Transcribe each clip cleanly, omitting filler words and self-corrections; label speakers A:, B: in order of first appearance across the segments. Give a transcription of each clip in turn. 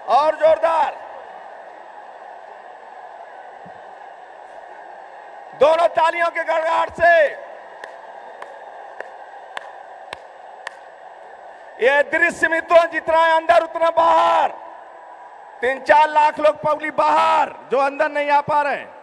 A: और जोरदार। दोनों तालियों के गड़गड़ाहट से ये दृश्य मित्रों, जितना है अंदर उतना बाहर। 3-4 लाख लोग पब्लिक बाहर जो अंदर नहीं आ पा रहे हैं।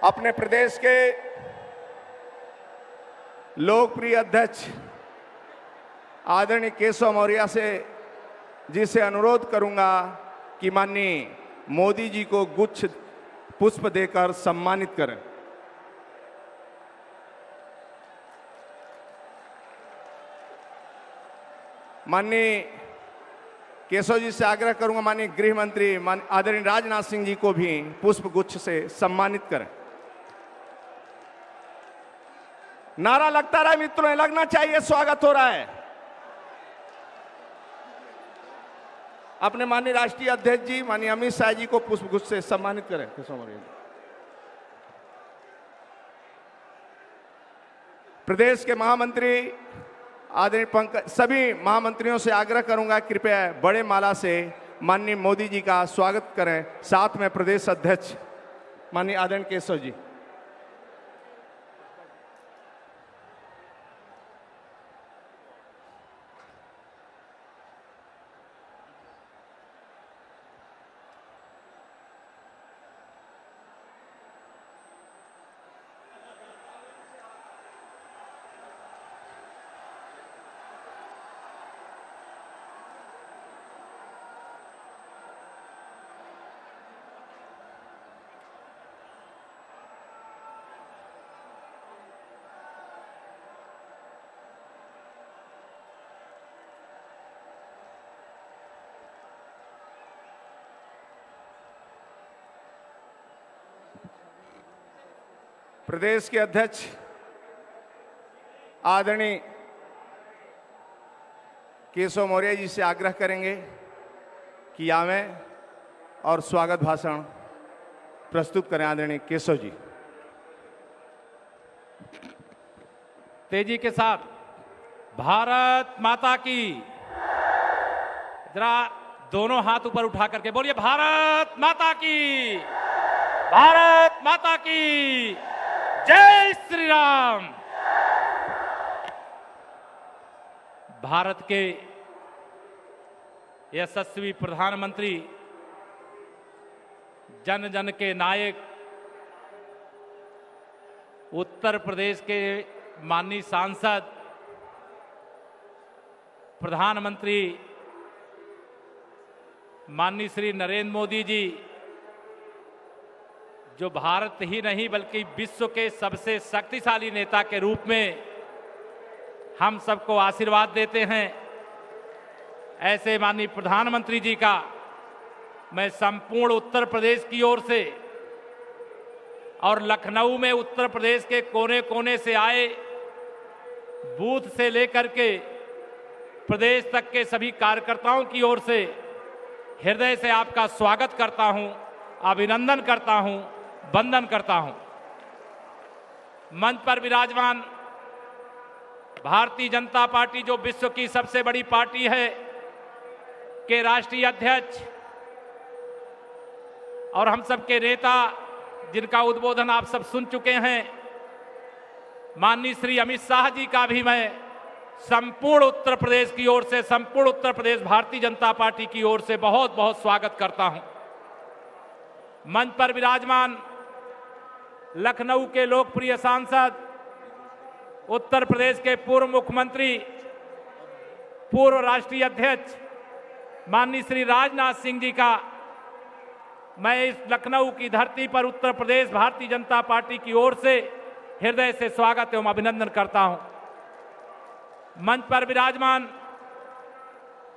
A: अपने प्रदेश के लोकप्रिय अध्यक्ष आदरणीय केशव मौर्य जी से अनुरोध करूंगा कि माननीय मोदी जी को गुच्छ पुष्प देकर सम्मानित करें। माननीय केशव जी से आग्रह करूंगा माननीय गृह मंत्री आदरणीय राजनाथ सिंह जी को भी पुष्प गुच्छ से सम्मानित करें। नारा लगता रहा मित्रों, लगना चाहिए, स्वागत हो रहा है। अपने माननीय राष्ट्रीय अध्यक्ष जी माननीय अमित शाह जी को पुष्प गुच्छ से सम्मानित करें। प्रदेश के महामंत्री आदरणीय पंकज, सभी महामंत्रियों से आग्रह करूंगा कृपया बड़े माला से माननीय मोदी जी का स्वागत करें। साथ में प्रदेश अध्यक्ष माननीय आदरणीय केशव जी। प्रदेश के अध्यक्ष आदरणीय केशव मौर्य जी से आग्रह करेंगे कि आवें और स्वागत भाषण प्रस्तुत करें। आदरणीय केशव जी
B: तेजी के साथ। भारत माता की। जरा दोनों हाथ ऊपर उठा करके बोलिए, भारत माता की, भारत माता की जय श्री राम। भारत के यशस्वी प्रधानमंत्री, जन जन के नायक, उत्तर प्रदेश के माननीय सांसद, प्रधानमंत्री माननीय श्री नरेंद्र मोदी जी, जो भारत ही नहीं बल्कि विश्व के सबसे शक्तिशाली नेता के रूप में हम सबको आशीर्वाद देते हैं, ऐसे माननीय प्रधानमंत्री जी का मैं संपूर्ण उत्तर प्रदेश की ओर से और लखनऊ में उत्तर प्रदेश के कोने कोने से आए, बूथ से लेकर के प्रदेश तक के सभी कार्यकर्ताओं की ओर से हृदय से आपका स्वागत करता हूं, अभिनंदन करता हूं, वंदन करता हूं। मंच पर विराजमान भारतीय जनता पार्टी, जो विश्व की सबसे बड़ी पार्टी है, के राष्ट्रीय अध्यक्ष और हम सबके नेता, जिनका उद्बोधन आप सब सुन चुके हैं, माननीय श्री अमित शाह जी का भी मैं संपूर्ण उत्तर प्रदेश की ओर से, संपूर्ण उत्तर प्रदेश भारतीय जनता पार्टी की ओर से बहुत बहुत स्वागत करता हूं। मंच पर विराजमान लखनऊ के लोकप्रिय सांसद, उत्तर प्रदेश के पूर्व मुख्यमंत्री, पूर्व राष्ट्रीय अध्यक्ष माननीय श्री राजनाथ सिंह जी का मैं इस लखनऊ की धरती पर उत्तर प्रदेश भारतीय जनता पार्टी की ओर से हृदय से स्वागत एवं अभिनंदन करता हूं। मंच पर विराजमान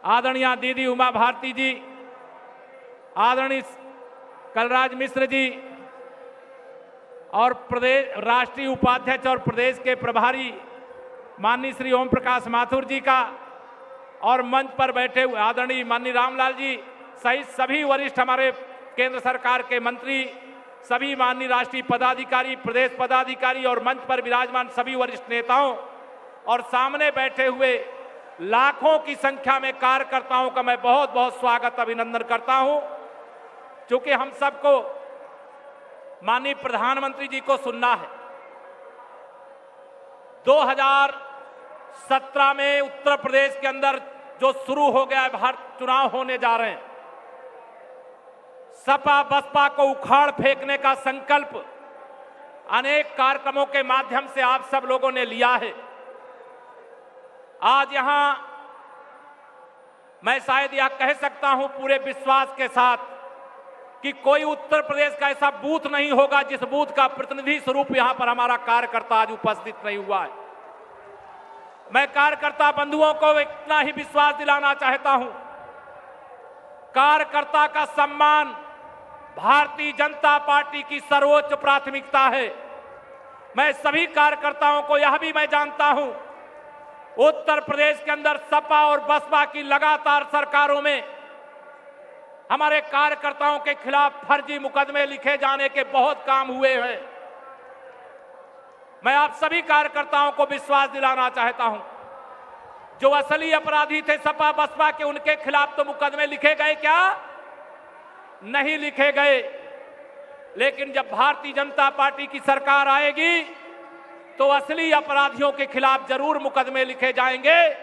B: आदरणीय दीदी उमा भारती जी, आदरणीय कलराज मिश्र जी और प्रदेश राष्ट्रीय उपाध्यक्ष और प्रदेश के प्रभारी माननीय श्री ओम प्रकाश माथुर जी का, और मंच पर बैठे हुए आदरणीय माननीय रामलाल जी सहित सभी वरिष्ठ हमारे केंद्र सरकार के मंत्री सभी माननीय राष्ट्रीय पदाधिकारी, प्रदेश पदाधिकारी और मंच पर विराजमान सभी वरिष्ठ नेताओं और सामने बैठे हुए लाखों की संख्या में कार्यकर्ताओं का मैं बहुत बहुत स्वागत अभिनंदन करता हूं। क्योंकि हम सबको माननीय प्रधानमंत्री जी को सुनना है। 2017 में उत्तर प्रदेश के अंदर जो शुरू हो गया है, भारत चुनाव होने जा रहे हैं, सपा बसपा को उखाड़ फेंकने का संकल्प अनेक कार्यक्रमों के माध्यम से आप सब लोगों ने लिया है। आज यहां मैं शायद यह कह सकता हूं पूरे विश्वास के साथ कि कोई उत्तर प्रदेश का ऐसा बूथ नहीं होगा जिस बूथ का प्रतिनिधि स्वरूप यहां पर हमारा कार्यकर्ता आज उपस्थित नहीं हुआ है। मैं कार्यकर्ता बंधुओं को इतना ही विश्वास दिलाना चाहता हूं, कार्यकर्ता का सम्मान भारतीय जनता पार्टी की सर्वोच्च प्राथमिकता है। मैं सभी कार्यकर्ताओं को यह भी मैं जानता हूं, उत्तर प्रदेश के अंदर सपा और बसपा की लगातार सरकारों में हमारे कार्यकर्ताओं के खिलाफ फर्जी मुकदमे लिखे जाने के बहुत काम हुए हैं। मैं आप सभी कार्यकर्ताओं को विश्वास दिलाना चाहता हूं, जो असली अपराधी थे सपा बसपा के, उनके खिलाफ तो मुकदमे लिखे गए क्या? नहीं लिखे गए। लेकिन जब भारतीय जनता पार्टी की सरकार आएगी तो असली अपराधियों के खिलाफ जरूर मुकदमे लिखे जाएंगे,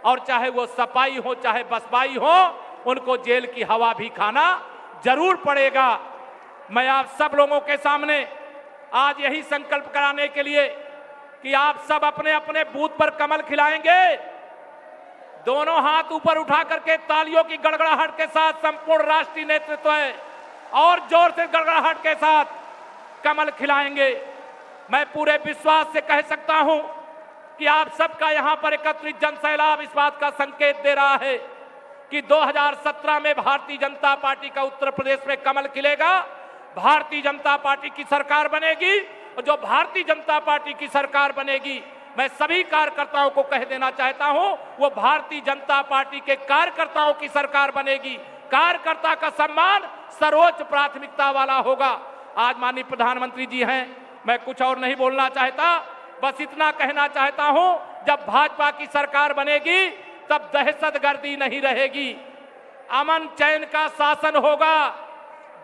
B: और चाहे वो सपाई हो चाहे बसपाई हो, उनको जेल की हवा भी खाना जरूर पड़ेगा। मैं आप सब लोगों के सामने आज यही संकल्प कराने के लिए कि आप सब अपने अपने बूथ पर कमल खिलाएंगे, दोनों हाथ ऊपर उठा करके तालियों की गड़गड़ाहट के साथ संपूर्ण राष्ट्रीय नेतृत्व है और जोर से गड़गड़ाहट के साथ कमल खिलाएंगे। मैं पूरे विश्वास से कह सकता हूं कि आप सबका यहां पर एकत्रित जनसैलाब इस बात का संकेत दे रहा है कि 2017 में भारतीय जनता पार्टी का उत्तर प्रदेश में कमल खिलेगा, भारतीय जनता पार्टी की सरकार बनेगी, और जो भारतीय जनता पार्टी की सरकार बनेगी, मैं सभी कार्यकर्ताओं को कह देना चाहता हूं, वो भारतीय जनता पार्टी के कार्यकर्ताओं की सरकार बनेगी। कार्यकर्ता का सम्मान सर्वोच्च प्राथमिकता वाला होगा। आज माननीय प्रधानमंत्री जी हैं, मैं कुछ और नहीं बोलना चाहता, बस इतना कहना चाहता हूं, जब भाजपा की सरकार बनेगी तब दहशतगर्दी नहीं रहेगी, अमन चैन का शासन होगा,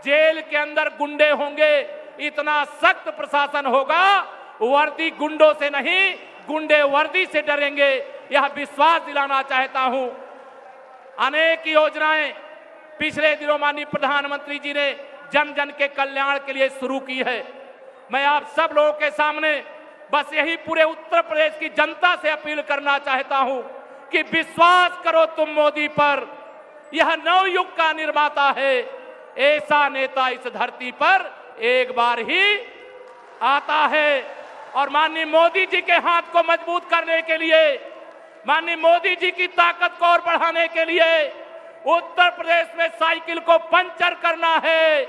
B: जेल के अंदर गुंडे होंगे, इतना सख्त प्रशासन होगा, वर्दी गुंडों से नहीं गुंडे वर्दी से डरेंगे, यह विश्वास दिलाना चाहता हूं। अनेक योजनाएं पिछले दिनों माननीय प्रधानमंत्री जी ने जन जन के कल्याण के लिए शुरू की है। मैं आप सब लोगों के सामने बस यही पूरे उत्तर प्रदेश की जनता से अपील करना चाहता हूं कि विश्वास करो तुम मोदी पर, यह नवयुग का निर्माता है, ऐसा नेता इस धरती पर एक बार ही आता है। और माननीय मोदी जी के हाथ को मजबूत करने के लिए, माननीय मोदी जी की ताकत को और बढ़ाने के लिए उत्तर प्रदेश में साइकिल को पंचर करना है।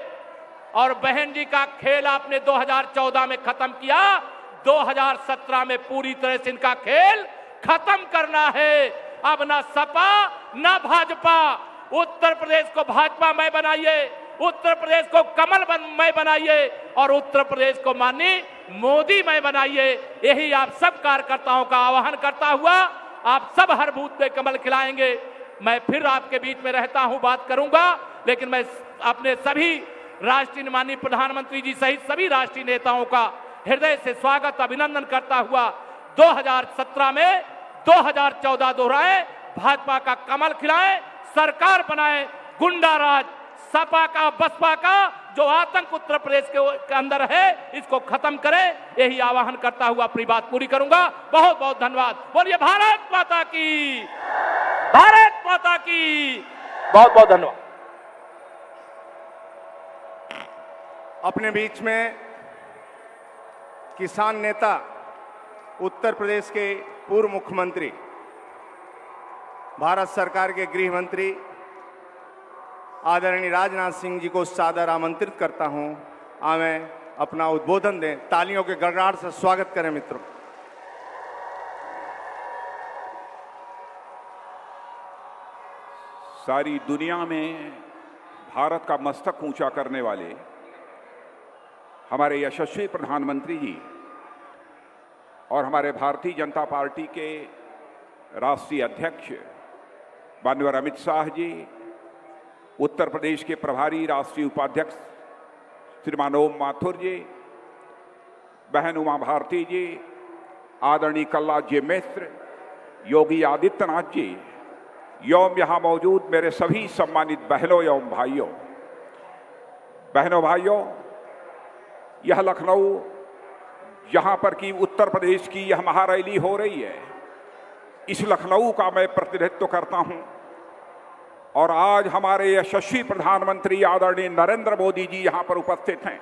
B: और बहन जी का खेल आपने 2014 में खत्म किया, 2017 में पूरी तरह से इनका खेल खत्म करना है। अब ना सपा ना भाजपा, उत्तर प्रदेश को भाजपामय बनाइए, उत्तर प्रदेश को कमलमय बनाइए और उत्तर प्रदेश को माननीय मोदीमय बनाइए। यही आप सब कार्यकर्ताओं का आह्वान करता हुआ आप सब हर बूथ पे कमल खिलाएंगे। मैं फिर आपके बीच में रहता हूं, बात करूंगा, लेकिन मैं अपने सभी राष्ट्रीय माननीय प्रधानमंत्री जी सहित सभी राष्ट्रीय नेताओं का हृदय से स्वागत अभिनंदन करता हुआ 2017 में 2014 दोहराए, भाजपा का कमल खिलाएं, सरकार बनाएं, गुंडा राज सपा का बसपा का जो आतंक उत्तर प्रदेश के अंदर है, इसको खत्म करें, यही आह्वान करता हुआ अपनी बात पूरी करूंगा। बहुत बहुत धन्यवाद। बोलिए भारत माता की, भारत माता की। बहुत बहुत धन्यवाद।
A: अपने बीच में किसान नेता, उत्तर प्रदेश के पूर्व मुख्यमंत्री, भारत सरकार के गृह मंत्री आदरणीय राजनाथ सिंह जी को सादर आमंत्रित करता हूं, आवें अपना उद्बोधन दें। तालियों के गड़गड़ाहट से स्वागत करें मित्रों।
C: सारी दुनिया में भारत का मस्तक ऊंचा करने वाले हमारे यशस्वी प्रधानमंत्री जी और हमारे भारतीय जनता पार्टी के राष्ट्रीय अध्यक्ष माननीय अमित शाह जी, उत्तर प्रदेश के प्रभारी राष्ट्रीय उपाध्यक्ष श्रीमान ओम माथुर जी, बहन उमा भारती जी, आदरणीय कल्लाद जी मिश्र, योगी आदित्यनाथ जी, एवं यहाँ मौजूद मेरे सभी सम्मानित बहनों एवं भाइयों, यह लखनऊ जहाँ पर कि उत्तर प्रदेश की यह महारैली हो रही है, इस लखनऊ का मैं प्रतिनिधित्व करता हूँ। और आज हमारे यशस्वी प्रधानमंत्री आदरणीय नरेंद्र मोदी जी यहाँ पर उपस्थित हैं,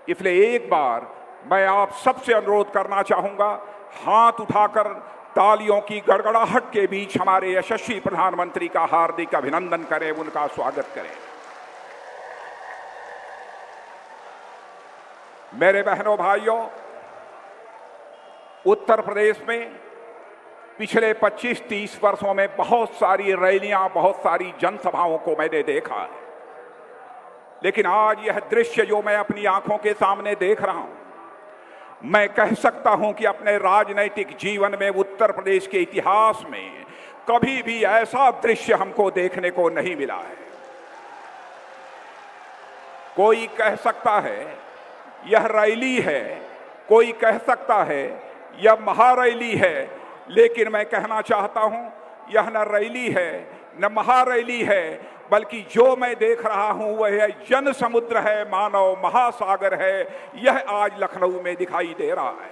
C: इसलिए एक बार मैं आप सबसे अनुरोध करना चाहूँगा, हाथ उठाकर तालियों की गड़गड़ाहट के बीच हमारे यशस्वी प्रधानमंत्री का हार्दिक अभिनंदन करें, उनका स्वागत करें। मेरे बहनों भाइयों, उत्तर प्रदेश में पिछले 25-30 वर्षों में बहुत सारी रैलियां, बहुत सारी जनसभाओं को मैंने देखा है, लेकिन आज यह दृश्य जो मैं अपनी आंखों के सामने देख रहा हूं, मैं कह सकता हूं कि अपने राजनैतिक जीवन में उत्तर प्रदेश के इतिहास में कभी भी ऐसा दृश्य हमको देखने को नहीं मिला है। कोई कह सकता है यह रैली है, कोई कह सकता है यह महारैली है, लेकिन मैं कहना चाहता हूं यह न रैली है न महारैली है, बल्कि जो मैं देख रहा हूं वह जन समुद्र है, मानव महासागर है। यह आज लखनऊ में दिखाई दे रहा है।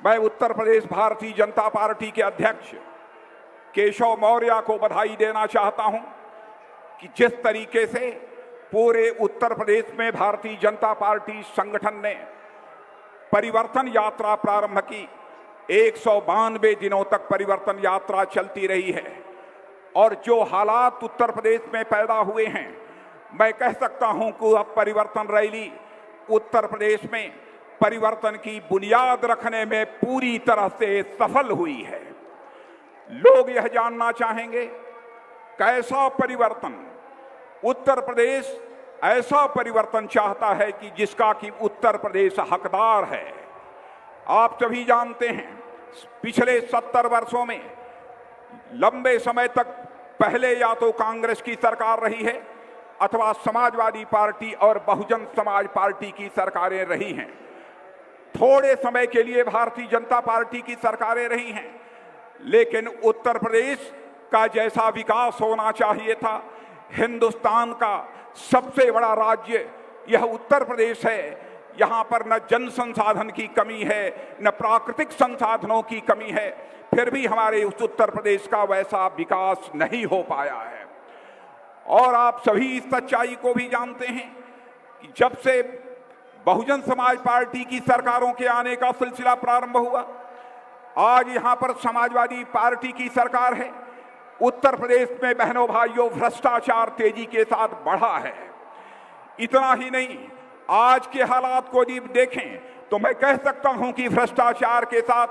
C: मैं उत्तर प्रदेश भारतीय जनता पार्टी के अध्यक्ष केशव मौर्य को बधाई देना चाहता हूं कि जिस तरीके से पूरे उत्तर प्रदेश में भारतीय जनता पार्टी संगठन ने परिवर्तन यात्रा प्रारंभ की, 192 दिनों तक परिवर्तन यात्रा चलती रही है, और जो हालात उत्तर प्रदेश में पैदा हुए हैं, मैं कह सकता हूं कि अब परिवर्तन रैली उत्तर प्रदेश में परिवर्तन की बुनियाद रखने में पूरी तरह से सफल हुई है। लोग यह जानना चाहेंगे कैसा परिवर्तन। उत्तर प्रदेश ऐसा परिवर्तन चाहता है कि जिसका कि उत्तर प्रदेश हकदार है। आप सभी जानते हैं पिछले 70 वर्षों में लंबे समय तक पहले या तो कांग्रेस की सरकार रही है अथवा समाजवादी पार्टी और बहुजन समाज पार्टी की सरकारें रही हैं। थोड़े समय के लिए भारतीय जनता पार्टी की सरकारें रही हैं, लेकिन उत्तर प्रदेश का जैसा विकास होना चाहिए था, हिंदुस्तान का सबसे बड़ा राज्य यह उत्तर प्रदेश है। यहाँ पर न जन संसाधन की कमी है, न प्राकृतिक संसाधनों की कमी है, फिर भी हमारे उस उत्तर प्रदेश का वैसा विकास नहीं हो पाया है। और आप सभी इस सच्चाई को भी जानते हैं कि जब से बहुजन समाज पार्टी की सरकारों के आने का सिलसिला प्रारंभ हुआ, आज यहाँ पर समाजवादी पार्टी की सरकार है। उत्तर प्रदेश में बहनों भाइयों भ्रष्टाचार तेजी के साथ बढ़ा है। इतना ही नहीं, आज के हालात को जब देखें तो मैं कह सकता हूं कि भ्रष्टाचार के साथ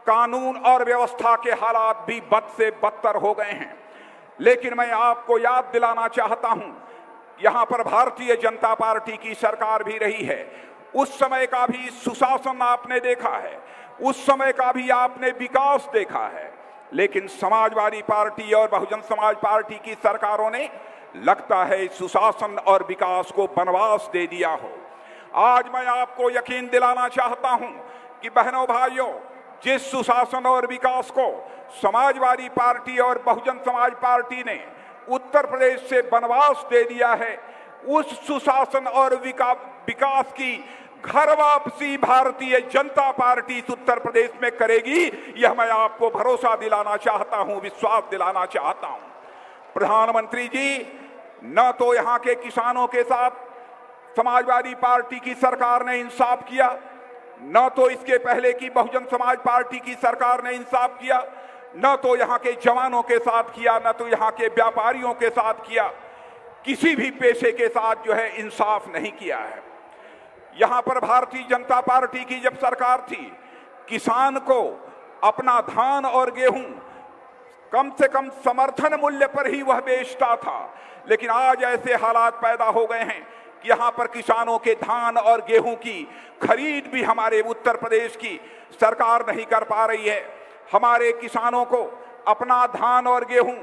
C: कानून और व्यवस्था के हालात भी बद से बदतर हो गए हैं। लेकिन मैं आपको याद दिलाना चाहता हूं, यहां पर भारतीय जनता पार्टी की सरकार भी रही है। उस समय का भी सुशासन आपने देखा है, उस समय का भी आपने विकास देखा है, लेकिन समाजवादी पार्टी और बहुजन समाज पार्टी की सरकारों ने लगता है सुशासन और विकास को वनवास दे दिया हो। आज मैं आपको यकीन दिलाना चाहता हूं कि बहनों भाइयों, जिस सुशासन और विकास को समाजवादी पार्टी और बहुजन समाज पार्टी ने उत्तर प्रदेश से वनवास दे दिया है, उस सुशासन और विकास की घर वापसी भारतीय जनता पार्टी इस उत्तर प्रदेश में करेगी। यह मैं आपको भरोसा दिलाना चाहता हूं, विश्वास दिलाना चाहता हूं। प्रधानमंत्री जी, न तो यहां के किसानों के साथ समाजवादी पार्टी की सरकार ने इंसाफ किया, न तो इसके पहले की बहुजन समाज पार्टी की सरकार ने इंसाफ किया, न तो यहां के जवानों के साथ किया, न तो यहां के व्यापारियों के साथ किया। किसी भी पेशे के साथ जो है इंसाफ नहीं किया है। यहां पर भारतीय जनता पार्टी की जब सरकार थी, किसान को अपना धान और गेहूं कम से कम समर्थन मूल्य पर ही वह बेचता था। लेकिन आज ऐसे हालात पैदा हो गए हैं कि यहां पर किसानों के धान और गेहूं की खरीद भी हमारे उत्तर प्रदेश की सरकार नहीं कर पा रही है। हमारे किसानों को अपना धान और गेहूं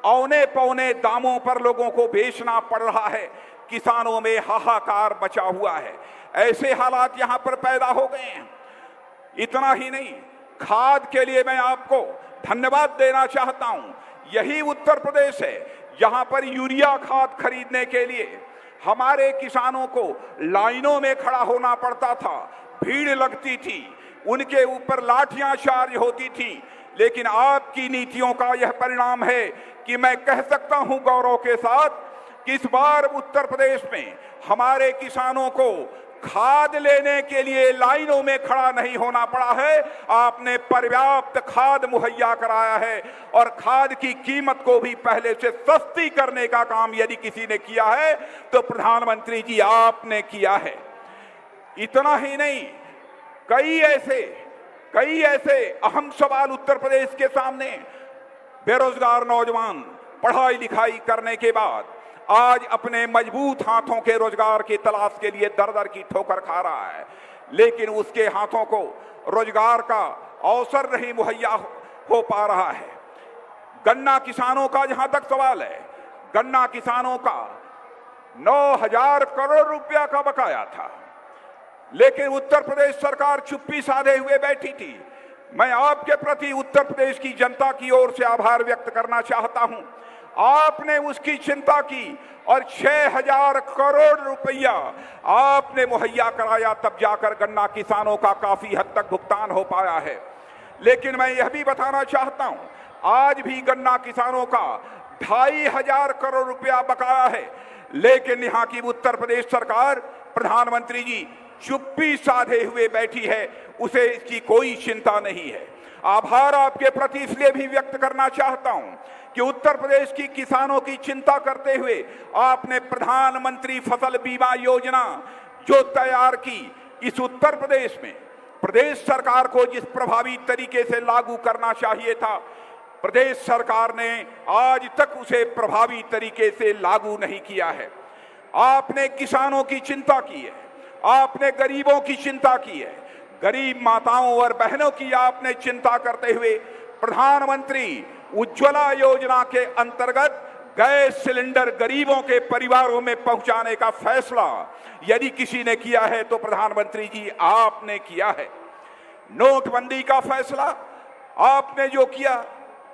C: औने पौने दामों पर लोगों को बेचना पड़ रहा है। किसानों में हाहाकार मचा हुआ है। ऐसे हालात यहां पर पैदा हो गए हैं। इतना ही नहीं, खाद के लिए मैं आपको धन्यवाद देना चाहता हूं। यही उत्तर प्रदेश है जहां पर यूरिया खाद खरीदने के लिए हमारे किसानों को लाइनों में खड़ा होना पड़ता था, भीड़ लगती थी, उनके ऊपर लाठियां चार्ज होती थी। लेकिन आपकी नीतियों का यह परिणाम है कि मैं कह सकता हूं गौरव के साथ कि इस बार उत्तर प्रदेश में हमारे किसानों को खाद लेने के लिए लाइनों में खड़ा नहीं होना पड़ा है। आपने पर्याप्त खाद मुहैया कराया है और खाद की कीमत को भी पहले से सस्ती करने का काम यदि किसी ने किया है तो प्रधानमंत्री जी आपने किया है। इतना ही नहीं, कई ऐसे अहम सवाल उत्तर प्रदेश के सामने। बेरोजगार नौजवान पढ़ाई लिखाई करने के बाद आज अपने मजबूत हाथों के रोजगार की तलाश के लिए दर दर की ठोकर खा रहा है, लेकिन उसके हाथों को रोजगार का अवसर नहीं मुहैया हो पा रहा है। गन्ना किसानों का जहां तक सवाल है, गन्ना किसानों का 9,000 करोड़ रुपया का बकाया था, लेकिन उत्तर प्रदेश सरकार चुप्पी साधे हुए बैठी थी। मैं आपके प्रति उत्तर प्रदेश की जनता की ओर से आभार व्यक्त करना चाहता हूं। आपने उसकी चिंता की और 6,000 करोड़ रुपया आपने मुहैया कराया, तब जाकर गन्ना किसानों का काफी हद तक भुगतान हो पाया है। लेकिन मैं यह भी बताना चाहता हूं, आज भी गन्ना किसानों का 2,500 करोड़ रुपया बकाया है, लेकिन यहां की उत्तर प्रदेश सरकार, प्रधानमंत्री जी चुप्पी साधे हुए बैठी है, उसे इसकी कोई चिंता नहीं है। आभार आपके प्रति इसलिए भी व्यक्त करना चाहता हूं कि उत्तर प्रदेश की किसानों की चिंता करते हुए आपने प्रधानमंत्री फसल बीमा योजना जो तैयार की, इस उत्तर प्रदेश में प्रदेश सरकार को जिस प्रभावी तरीके से लागू करना चाहिए था, प्रदेश सरकार ने आज तक उसे प्रभावी तरीके से लागू नहीं किया है। आपने किसानों की चिंता की है, आपने गरीबों की चिंता की है, गरीब माताओं और बहनों की आपने चिंता करते हुए प्रधानमंत्री उज्ज्वला योजना के अंतर्गत गैस सिलेंडर गरीबों के परिवारों में पहुंचाने का फैसला यदि किसी ने किया है तो प्रधानमंत्री जी आपने किया है। नोटबंदी का फैसला आपने जो किया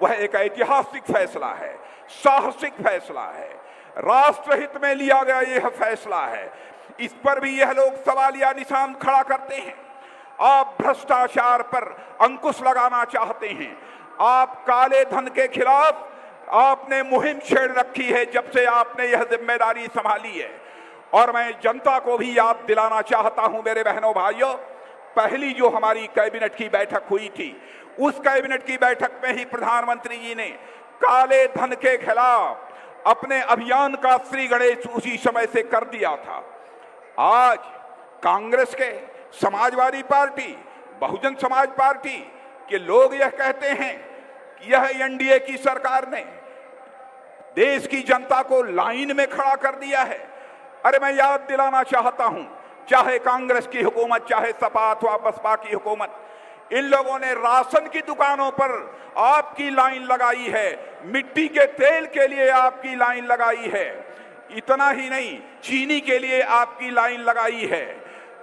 C: वह एक ऐतिहासिक फैसला है, साहसिक फैसला है, राष्ट्रहित में लिया गया यह फैसला है। इस पर भी यह लोग सवालिया निशान खड़ा करते हैं। आप भ्रष्टाचार पर अंकुश लगाना चाहते हैं, आप काले धन के खिलाफ आपने मुहिम छेड़ रखी है जब से आपने यह जिम्मेदारी संभाली है। और मैं जनता को भी याद दिलाना चाहता हूं मेरे बहनों भाइयों, पहली जो हमारी कैबिनेट की बैठक हुई थी, उस कैबिनेट की बैठक में ही प्रधानमंत्री जी ने काले धन के खिलाफ अपने अभियान का श्री गणेश उसी समय से कर दिया था। आज कांग्रेस के, समाजवादी पार्टी, बहुजन समाज पार्टी के लोग यह कहते हैं कि यह एनडीए की सरकार ने देश की जनता को लाइन में खड़ा कर दिया है। अरे मैं याद दिलाना चाहता हूं, चाहे कांग्रेस की हुकूमत, चाहे सपा अथवा बसपा की हुकूमत, इन लोगों ने राशन की दुकानों पर आपकी लाइन लगाई है, मिट्टी के तेल के लिए आपकी लाइन लगाई है, इतना ही नहीं चीनी के लिए आपकी लाइन लगाई है।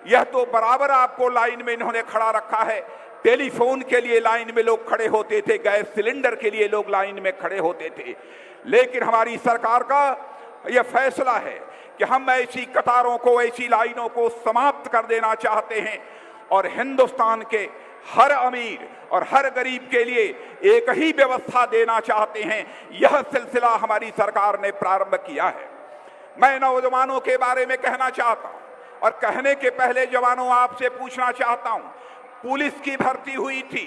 C: यह तो बराबर आपको लाइन में इन्होंने खड़ा रखा है। टेलीफोन के लिए लाइन में लोग खड़े होते थे, गैस सिलेंडर के लिए लोग लाइन में खड़े होते थे। लेकिन हमारी सरकार का यह फैसला है कि हम ऐसी कतारों को, ऐसी लाइनों को समाप्त कर देना चाहते हैं और हिंदुस्तान के हर अमीर और हर गरीब के लिए एक ही व्यवस्था देना चाहते हैं। यह सिलसिला हमारी सरकार ने प्रारंभ किया है। मैं नौजवानों के बारे में कहना चाहता हूं और कहने के पहले जवानों आपसे पूछना चाहता हूं, पुलिस की भर्ती हुई थी,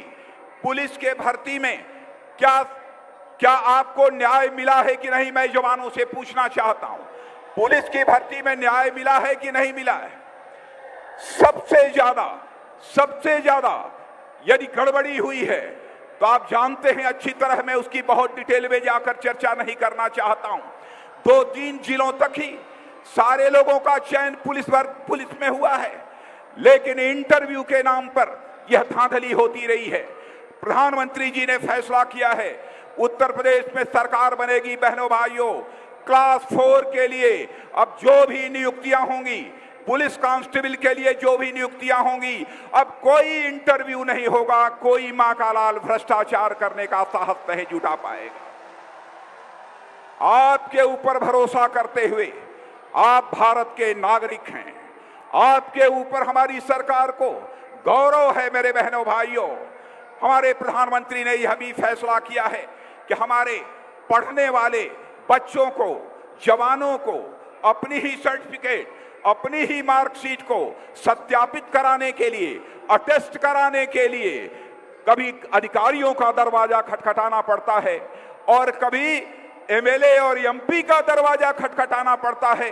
C: पुलिस के भर्ती में क्या आपको न्याय मिला है कि नहीं, मैं जवानों से पूछना चाहता हूं। पुलिस की भर्ती में न्याय मिला है कि नहीं मिला है? सबसे ज्यादा यदि गड़बड़ी हुई है तो आप जानते हैं अच्छी तरह, मैं उसकी बहुत डिटेल में जाकर चर्चा नहीं करना चाहता हूं। 2-3 जिलों तक ही सारे लोगों का चयन पुलिस में हुआ है, लेकिन इंटरव्यू के नाम पर यह धांधली होती रही है। प्रधानमंत्री जी ने फैसला किया है उत्तर प्रदेश में सरकार बनेगी। बहनों भाइयों, क्लास 4 के लिए अब जो भी नियुक्तियां होंगी, पुलिस कांस्टेबल के लिए जो भी नियुक्तियां होंगी, अब कोई इंटरव्यू नहीं होगा, कोई मां का लाल भ्रष्टाचार करने का साहस नहीं जुटा पाएगा। आपके ऊपर भरोसा करते हुए, आप भारत के नागरिक हैं, आपके ऊपर हमारी सरकार को गौरव है। मेरे बहनों भाइयों, हमारे प्रधानमंत्री ने यह भी फैसला किया है कि हमारे पढ़ने वाले बच्चों को, जवानों को अपनी ही सर्टिफिकेट, अपनी ही मार्कशीट को सत्यापित कराने के लिए, अटेस्ट कराने के लिए कभी अधिकारियों का दरवाजा खटखटाना पड़ता है और कभी एमएलए और एमपी का दरवाजा खटखटाना पड़ता है।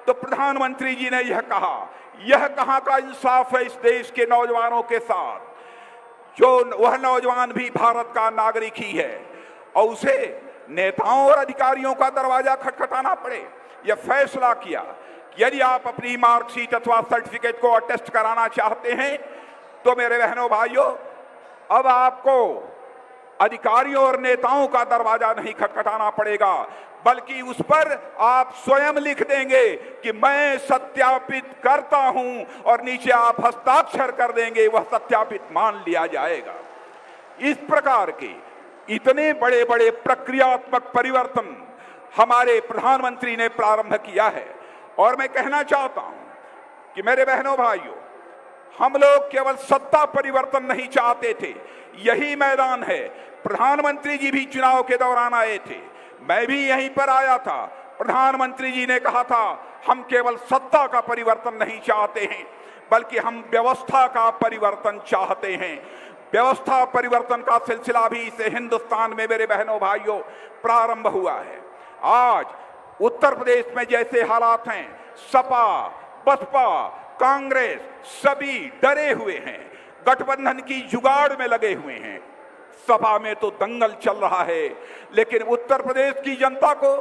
C: तो प्रधानमंत्री जी ने यह कहा, यह कहां का इंसाफ है इस देश के नौजवानों के साथ, जो वह नौजवान भी भारत का नागरिक ही है और उसे नेताओं और अधिकारियों का दरवाजा खटखटाना पड़े। यह फैसला किया यदि आप अपनी मार्कशीट अथवा सर्टिफिकेट को अटेस्ट कराना चाहते हैं तो मेरे बहनों भाइयों, अब आपको अधिकारियों और नेताओं का दरवाजा नहीं खटखटाना पड़ेगा, बल्कि उस पर आप स्वयं लिख देंगे कि मैं सत्यापित करता हूं और नीचे आप हस्ताक्षर कर देंगे, वह सत्यापित मान लिया जाएगा। इस प्रकार के इतने बड़े बड़े प्रक्रियात्मक परिवर्तन हमारे प्रधानमंत्री ने प्रारंभ किया है। और मैं कहना चाहता हूं कि मेरे बहनों भाइयों, हम लोग केवल सत्ता परिवर्तन नहीं चाहते थे, यही मैदान है। प्रधानमंत्री जी भी चुनाव के दौरान आए थे, मैं भी यहीं पर आया था। प्रधानमंत्री जी ने कहा था हम केवल सत्ता का परिवर्तन नहीं चाहते हैं, बल्कि हम व्यवस्था का परिवर्तन चाहते हैं। व्यवस्था परिवर्तन का सिलसिला भी इस हिंदुस्तान में मेरे बहनों भाइयों प्रारंभ हुआ है। आज उत्तर प्रदेश में जैसे हालात हैं, सपा, बसपा, कांग्रेस सभी डरे हुए हैं, गठबंधन की जुगाड़ में लगे हुए हैं। सपा में तो दंगल चल रहा है, लेकिन उत्तर प्रदेश की जनता को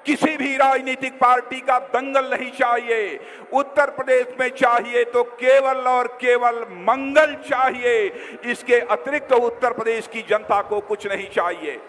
C: किसी भी राजनीतिक पार्टी का दंगल नहीं चाहिए। उत्तर प्रदेश में चाहिए तो केवल और केवल मंगल चाहिए, इसके अतिरिक्त उत्तर प्रदेश की जनता को कुछ नहीं चाहिए।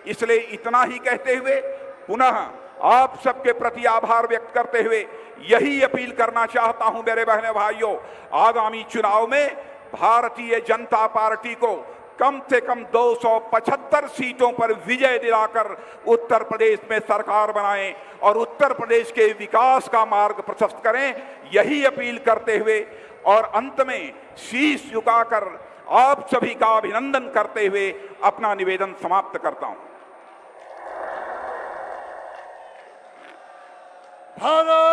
C: इसलिए इतना ही कहते हुए पुनः आप सबके प्रति आभार व्यक्त करते हुए यही अपील करना चाहता हूं मेरे बहने भाइयों, आगामी चुनाव में भारतीय जनता पार्टी को कम से कम 275 सीटों पर विजय दिलाकर उत्तर प्रदेश में सरकार बनाएं और उत्तर प्रदेश के विकास का मार्ग प्रशस्त करें, यही अपील करते हुए और अंत में शीश झुकाकर आप सभी का अभिनंदन करते हुए अपना निवेदन समाप्त करता हूं।
D: भारत